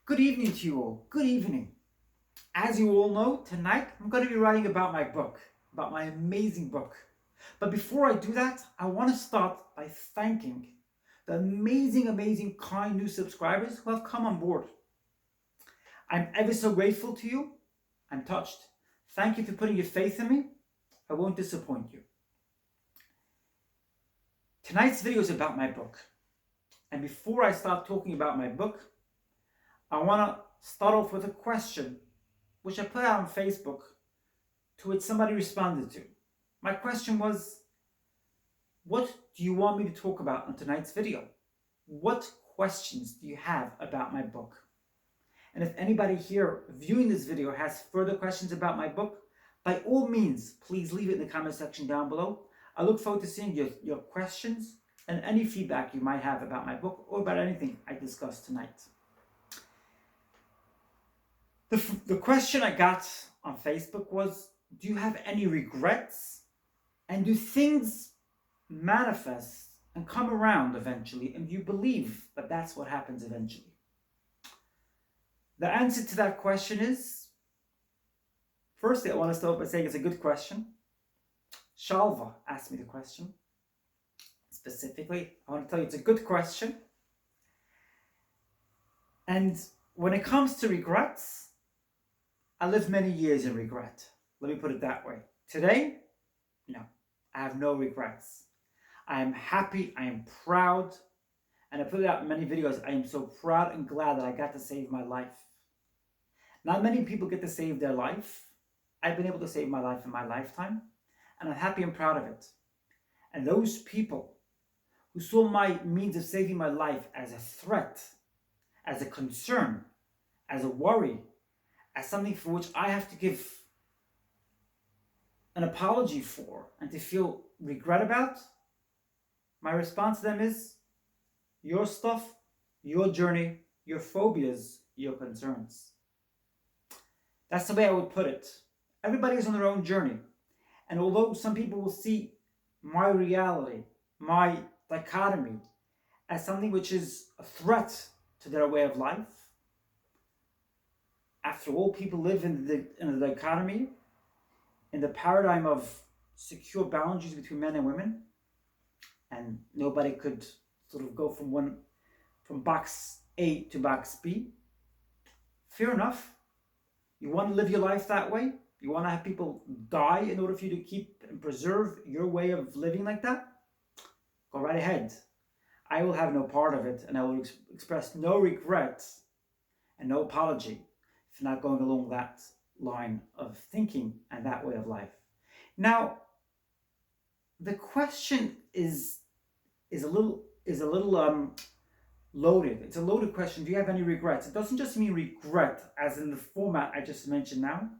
Good evening to you all. Good evening. As you all know, tonight I'm going to be writing about my book, about my amazing book. But before I do that, I want to start by thanking the amazing, kind new subscribers who have come on board. I'm ever so grateful to you. I'm touched. Thank you for putting your faith in me. I won't disappoint you. Tonight's video is about my book. And before I start talking about my book, I want to start off with a question which I put out on Facebook, to which somebody responded to. My question was, what do you want me to talk about on tonight's video? What questions do you have about my book? And if anybody here viewing this video has further questions about my book, by all means, please leave it in the comment section down below. I look forward to seeing your questions and any feedback you might have about my book or about anything I discussed tonight. The question I got on Facebook was, do you have any regrets? And do things manifest and come around eventually? And do you believe that that's what happens eventually? The answer to that question is, firstly, I want to start by saying it's a good question. Shalva asked me the question. Specifically, I want to tell you it's a good question. And when it comes to regrets, I lived many years in regret. Let me put it that way. Today, no, I have no regrets. I am happy, I am proud, and I put it out in many videos. I am so proud and glad that I got to save my life. Not many people get to save their life. I've been able to save my life in my lifetime, and I'm happy and proud of it. And those people who saw my means of saving my life as a threat, as a concern, as a worry, as something for which I have to give an apology for and to feel regret about, my response to them is, your stuff, your journey, your phobias, your concerns. That's the way I would put it. Everybody is on their own journey. And although some people will see my reality, my dichotomy, as something which is a threat to their way of life, after all, people live in the dichotomy, in the paradigm of secure boundaries between men and women, and nobody could sort of go from box A to box B. Fair enough. You want to live your life that way? You want to have people die in order for you to keep and preserve your way of living like that? Go right ahead. I will have no part of it, and I will express no regrets and no apology for not going along that line of thinking and that way of life. Now, the question is a little loaded. It's a loaded question. Do you have any regrets? It doesn't just mean regret as in the format I just mentioned now.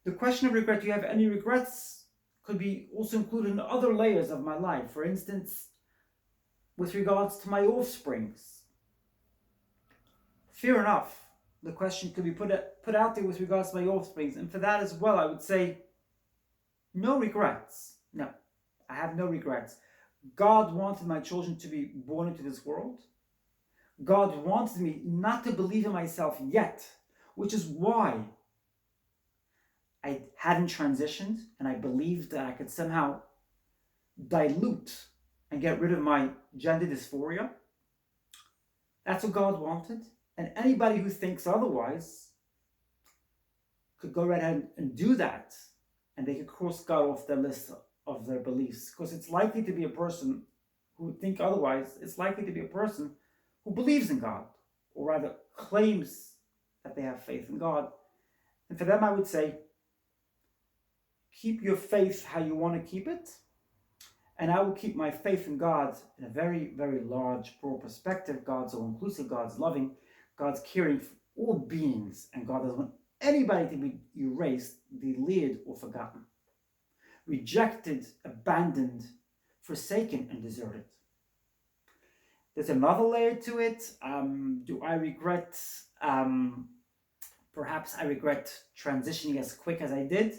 The question of regret, do you have any regrets, could be also included in other layers of my life. For instance, with regards to my offsprings. Fair enough. The question could be put out there with regards to my offsprings. And for that as well, I would say, no regrets. No, I have no regrets. God wanted my children to be born into this world. God wanted me not to believe in myself yet, which is why I hadn't transitioned, and I believed that I could somehow dilute and get rid of my gender dysphoria. That's what God wanted. And anybody who thinks otherwise could go right ahead and do that, and they could cross God off their list of their beliefs. Because it's likely to be a person who would think otherwise. It's likely to be a person who believes in God, or rather claims that they have faith in God. And for them, I would say, keep your faith how you want to keep it. And I will keep my faith in God in a very, very large, broad perspective. God's all-inclusive, God's loving, God's caring for all beings, and God doesn't want anybody to be erased, deleted, or forgotten, rejected, abandoned, forsaken, and deserted. There's another layer to it. Do I regret, perhaps I regret transitioning as quick as I did?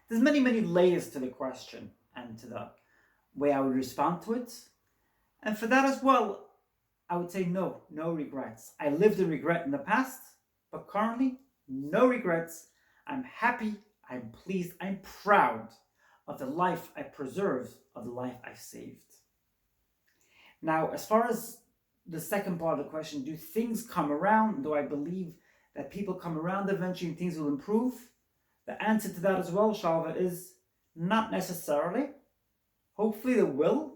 There's many layers to the question and to the way I would respond to it. And for that as well, I would say no, no regrets. I lived in regret in the past, but currently, no regrets. I'm happy, I'm pleased, I'm proud of the life I preserved, of the life I saved. Now, as far as the second part of the question, do things come around? Do I believe that people come around eventually and things will improve? The answer to that as well, Shalva, is not necessarily. Hopefully they will,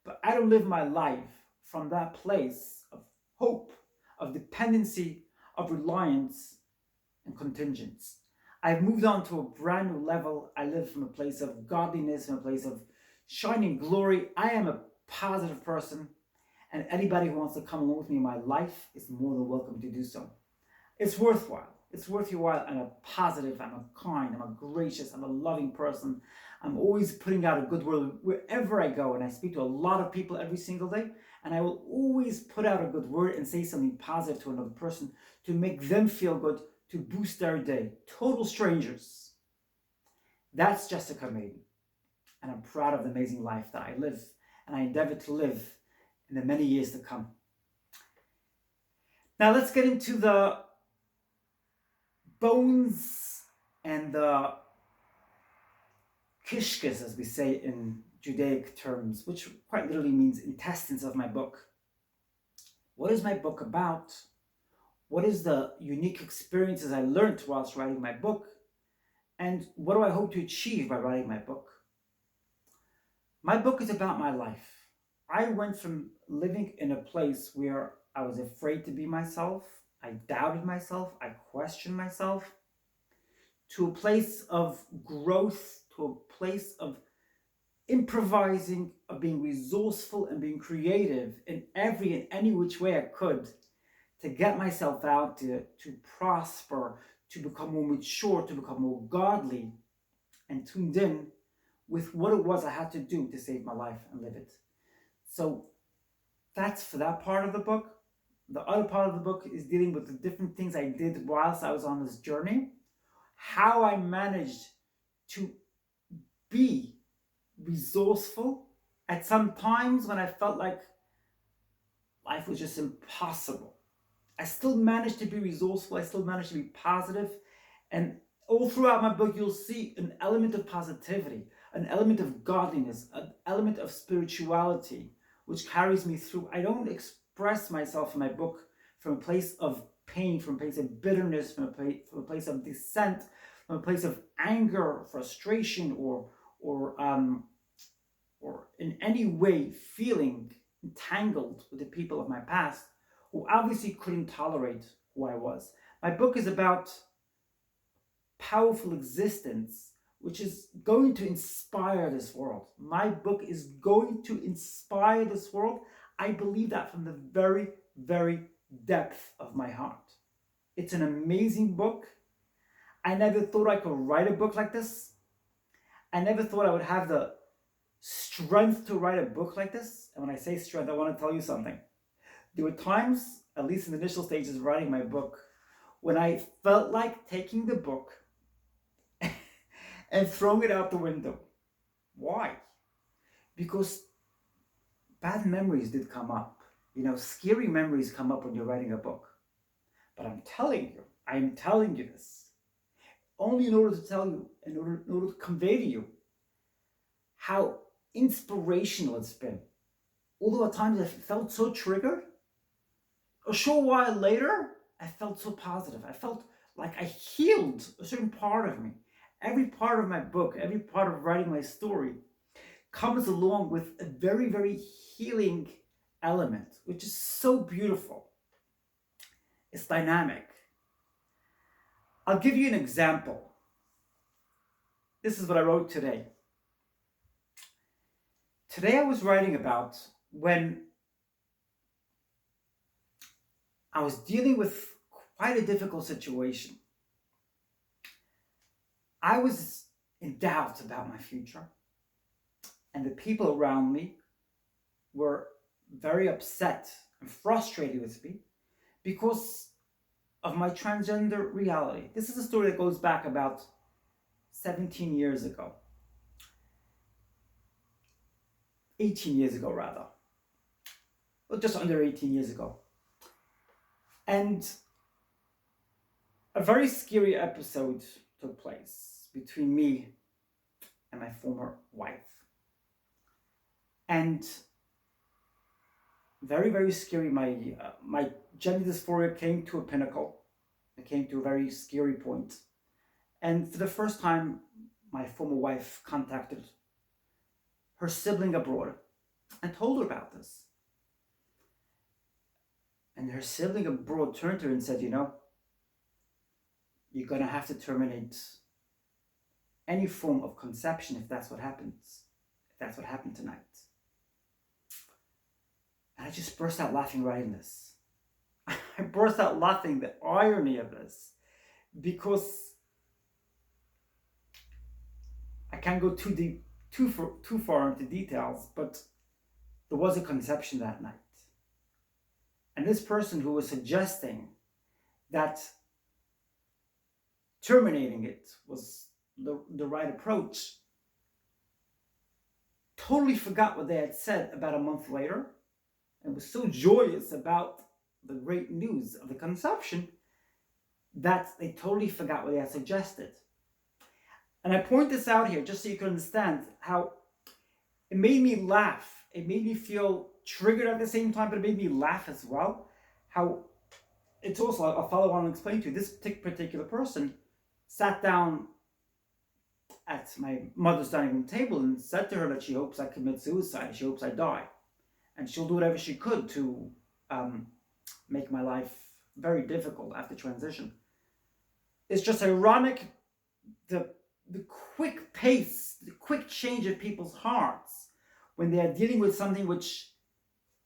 but I don't live my life from that place of hope, of dependency, of reliance, and contingence. I've moved on to a brand new level. I live from a place of godliness, from a place of shining glory. I am a positive person, and anybody who wants to come along with me in my life is more than welcome to do so. It's worthwhile. It's worth your while. I'm a positive, I'm a kind, I'm a gracious, I'm a loving person. I'm always putting out a good word wherever I go, and I speak to a lot of people every single day, and I will always put out a good word and say something positive to another person to make them feel good, to boost their day. Total strangers. That's Jessica Maiden, and I'm proud of the amazing life that I live, and I endeavor to live in the many years to come. Now let's get into the bones and the kishkes, as we say in Judaic terms, which quite literally means intestines of my book. What is my book about? What is the unique experiences I learned whilst writing my book? And what do I hope to achieve by writing my book? My book is about my life. I went from living in a place where I was afraid to be myself, I doubted myself, I questioned myself, to a place of growth, to a place of improvising, of being resourceful and being creative in every and any which way I could to get myself out, to prosper, to become more mature, to become more godly, and tuned in with what it was I had to do to save my life and live it. So that's for that part of the book. The other part of the book is dealing with the different things I did whilst I was on this journey, how I managed to be resourceful at some times when I felt like life was just impossible. I still managed to be resourceful, I still managed to be positive, and all throughout my book you'll see an element of positivity, an element of godliness, an element of spirituality, which carries me through. I don't express myself in my book from a place of pain, from a place of bitterness, from a place of dissent, from a place of anger, frustration, or in any way feeling entangled with the people of my past who obviously couldn't tolerate who I was. My book is about powerful existence, which is going to inspire this world. My book is going to inspire this world. I believe that from the very, very depth of my heart. It's an amazing book. I never thought I could write a book like this. I never thought I would have the strength to write a book like this. And when I say strength, I want to tell you something. There were times, at least in the initial stages of writing my book, when I felt like taking the book and throwing it out the window. Why? Because bad memories did come up. Scary memories come up when you're writing a book. But I'm telling you this, only in order to tell you, in order to convey to you how inspirational it's been. Although at times I felt so triggered, a short while later, I felt so positive. I felt like I healed a certain part of me. Every part of my book, every part of writing my story comes along with a very, very healing element, which is so beautiful. It's dynamic. I'll give you an example. This is what I wrote today. Today I was writing about when I was dealing with quite a difficult situation. I was in doubt about my future, and the people around me were very upset and frustrated with me because of my transgender reality. This is a story that goes back about 17 years ago. 18 years ago, rather. well, just under 18 years ago. And a very scary episode took place between me and my former wife. And very, very scary. My gender dysphoria came to a pinnacle. It came to a very scary point. And for the first time, my former wife contacted her sibling abroad and told her about this. And her sibling abroad turned to her and said, you know, you're going to have to terminate any form of conception if that's what happens. If that's what happened tonight. And I just burst out laughing right in this. I burst out laughing, the irony of this, because I can't go too far into details, but there was a conception that night. And this person who was suggesting that terminating it was the right approach totally forgot what they had said about a month later and was so joyous about the great news of the conception that they totally forgot what they had suggested. And I point this out here just so you can understand how it made me laugh. It made me feel triggered at the same time, but it made me laugh as well. How it's also, I'll follow on and explain to you, this particular person sat down at my mother's dining room table and said to her that she hopes I commit suicide, she hopes I die. And she'll do whatever she could to make my life very difficult after transition. It's just ironic, the quick pace, the quick change of people's hearts when they are dealing with something which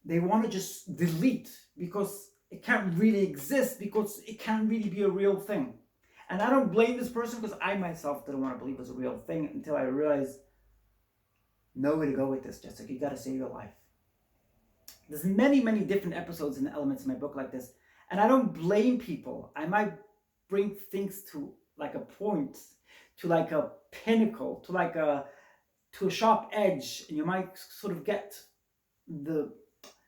they want to just delete because it can't really exist, because it can't really be a real thing. And I don't blame this person, because I myself didn't want to believe it was a real thing until I realized no way to go with this, Jessica. You got to save your life. There's many, many different episodes and elements in my book like this. And I don't blame people. I might bring things to like a point, to like a pinnacle, to a sharp edge. And you might sort of get the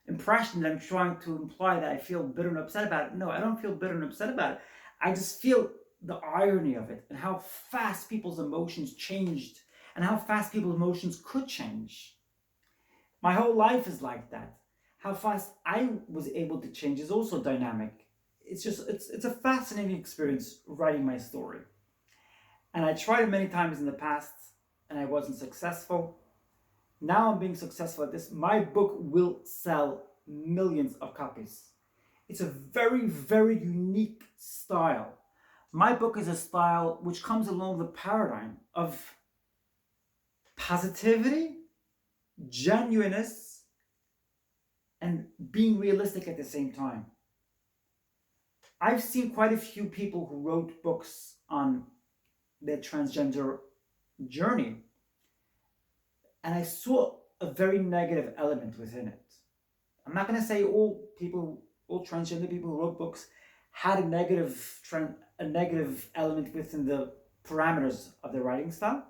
impression that I'm trying to imply that I feel bitter and upset about it. No, I don't feel bitter and upset about it. I just feel the irony of it and how fast people's emotions changed and how fast people's emotions could change. My whole life is like that. How fast I was able to change is also dynamic. It's a fascinating experience writing my story. And I tried it many times in the past and I wasn't successful. Now I'm being successful at this. My book will sell millions of copies. It's a very, very unique style. My book is a style which comes along the paradigm of positivity, genuineness, and being realistic at the same time. I've seen quite a few people who wrote books on their transgender journey, and I saw a very negative element within it. I'm not going to say all transgender people who wrote books had a negative element within the parameters of their writing style,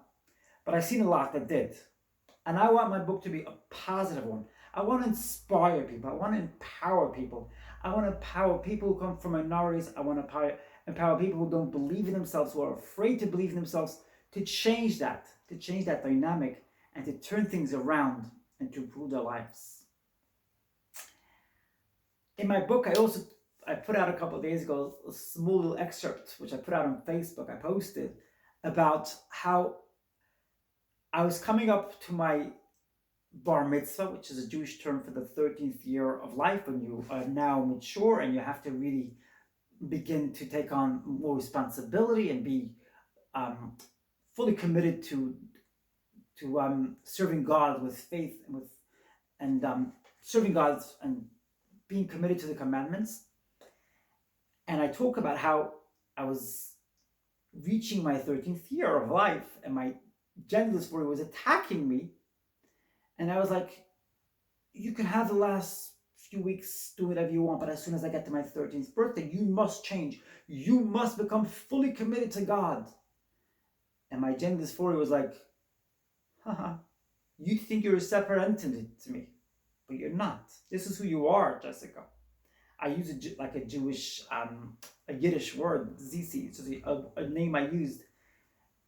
but I've seen a lot that did. And I want my book to be a positive one. I want to inspire people. I want to empower people. I want to empower people who come from minorities. I want to empower people who don't believe in themselves, who are afraid to believe in themselves, to change that dynamic and to turn things around and to improve their lives. In my book, I put out a couple of days ago a small little excerpt, which I put out on Facebook. I posted about how I was coming up to my bar mitzvah, which is a Jewish term for the 13th year of life, when you are now mature and you have to really begin to take on more responsibility and be fully committed to serving God with faith and serving God and being committed to the commandments. And I talk about how I was reaching my 13th year of life and my gender dysphoria was attacking me. And I was like, you can have the last few weeks, do whatever you want, but as soon as I get to my 13th birthday, you must change. You must become fully committed to God. And my gender dysphoria was like, haha, you think you're a separate entity to me. but you're not. This is who you are, Jessica. I use like a Jewish, a Yiddish word, zizi. It's just a name I used.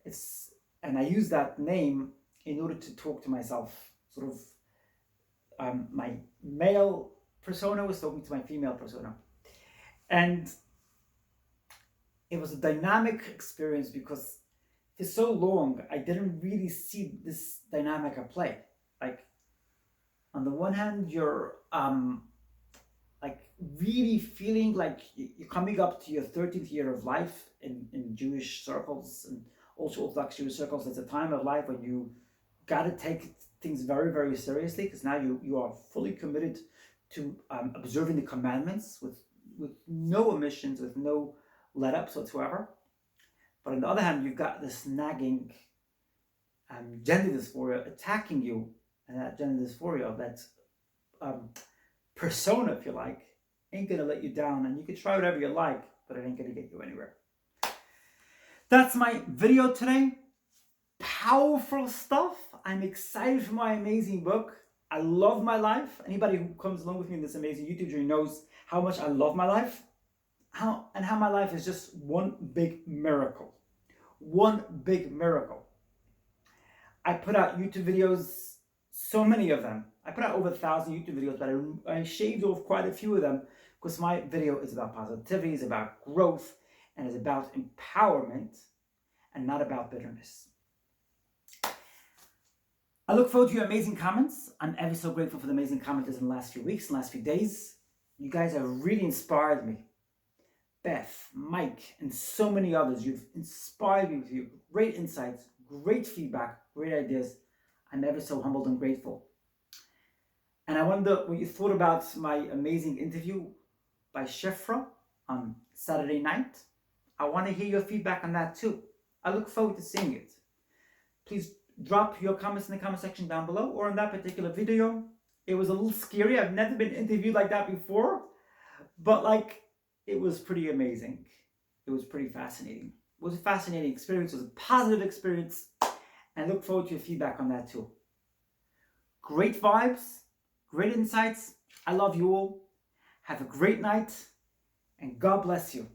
It's and I use that name in order to talk to myself. Sort of, my male persona was talking to my female persona, and it was a dynamic experience because for so long I didn't really see this dynamic at play. Like on the one hand, you're like really feeling like you're coming up to your 13th year of life in Jewish circles and also Orthodox Jewish circles. It's a time of life when you got to take things very, very seriously because now you are fully committed to observing the commandments with no omissions, with no let-ups whatsoever. But on the other hand, you've got this nagging gender dysphoria attacking you, and that gender dysphoria, that persona, if you like, ain't gonna let you down, and you can try whatever you like, but it ain't gonna get you anywhere. That's my video today. Powerful stuff. I'm excited for my amazing book. I love my life. Anybody who comes along with me in this amazing YouTube journey knows how much I love my life, how my life is just one big miracle. One big miracle. I put out YouTube videos, so many of them. I put out over 1,000 YouTube videos, but I shaved off quite a few of them because my video is about positivity, it's about growth, and it's about empowerment and not about bitterness. I look forward to your amazing comments. I'm ever so grateful for the amazing commenters in the last few weeks, last few days. You guys have really inspired me. Beth, Mike, and so many others, you've inspired me with your great insights, great feedback, great ideas. I'm ever so humbled and grateful. And I wonder what you thought about my amazing interview by Shifra on Saturday night. I want to hear your feedback on that too. I look forward to seeing it. Please drop your comments in the comment section down below or in that particular video. It was a little scary. I've never been interviewed like that before, but like, it was pretty amazing. It was pretty fascinating. It was a fascinating experience. It was a positive experience. And I look forward to your feedback on that too. Great vibes, great insights. I love you all. Have a great night, and God bless you.